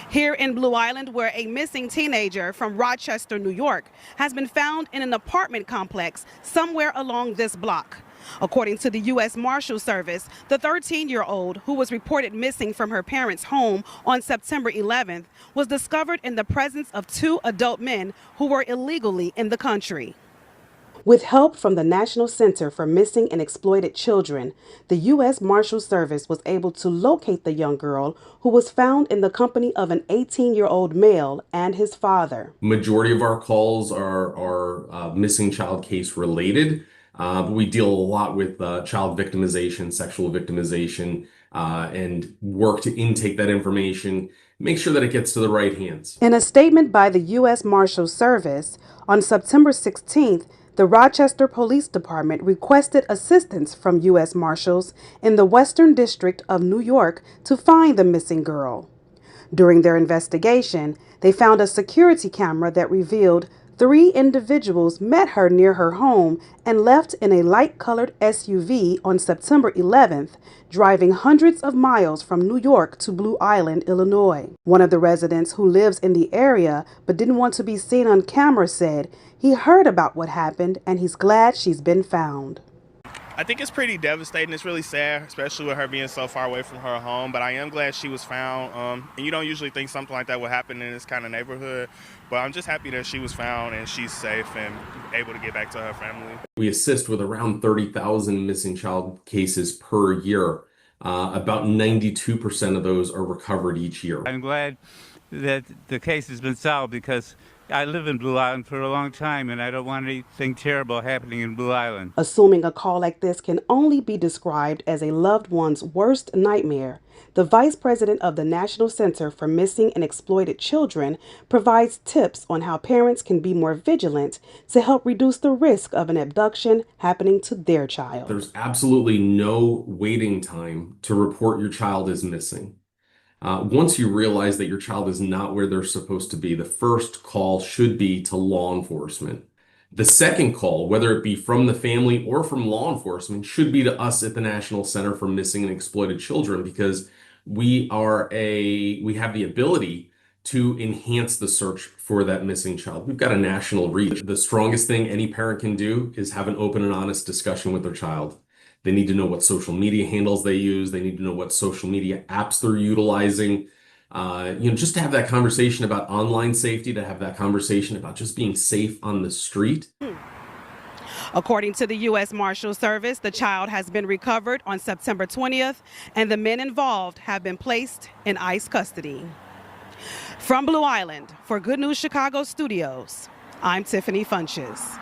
Here in Blue Island, where a missing teenager from Rochester, New York, has been found in an apartment complex somewhere along this block. According to the US Marshal Service, the 13-year-old, who was reported missing from her parents' home on September 11th, was discovered in the presence of two adult men who were illegally in the country. With help from the National Center for Missing and Exploited Children, the U.S. Marshal Service was able to locate the young girl, who was found in the company of an 18-year-old male and his father. Majority of our calls are missing child case related. We deal a lot with child victimization, sexual victimization, and work to intake that information, make sure that it gets to the right hands. In a statement by the U.S. Marshal Service, on September 16th, the Rochester Police Department requested assistance from U.S. Marshals in the Western District of New York to find the missing girl. During their investigation, they found a security camera that revealed 3 individuals met her near her home and left in a light-colored SUV on September 11th, driving hundreds of miles from New York to Blue Island, Illinois. One of the residents who lives in the area but didn't want to be seen on camera said he heard about what happened and he's glad she's been found. I think it's pretty devastating. It's really sad, especially with her being so far away from her home. But I am glad she was found. And you don't usually think something like that would happen in this kind of neighborhood. But I'm just happy that she was found and she's safe and able to get back to her family. We assist with around 30,000 missing child cases per year. About 92% of those are recovered each year. I'm glad that the case has been solved because I live in Blue Island for a long time, and I don't want anything terrible happening in Blue Island. Assuming a call like this can only be described as a loved one's worst nightmare, the Vice President of the National Center for Missing and Exploited Children provides tips on how parents can be more vigilant to help reduce the risk of an abduction happening to their child. There's absolutely no waiting time to report your child is missing. Once you realize that your child is not where they're supposed to be, the first call should be to law enforcement. The second call, whether it be from the family or from law enforcement, should be to us at the National Center for Missing and Exploited Children, because we have the ability to enhance the search for that missing child. We've got a national reach. The strongest thing any parent can do is have an open and honest discussion with their child. They need to know what social media handles they use. They need to know what social media apps they're utilizing. Just to have that conversation about online safety, to have that conversation about just being safe on the street. According to the U.S. Marshal Service, the child has been recovered on September 20th, and the men involved have been placed in ICE custody. From Blue Island, for Good News Chicago Studios, I'm Tiffany Funches.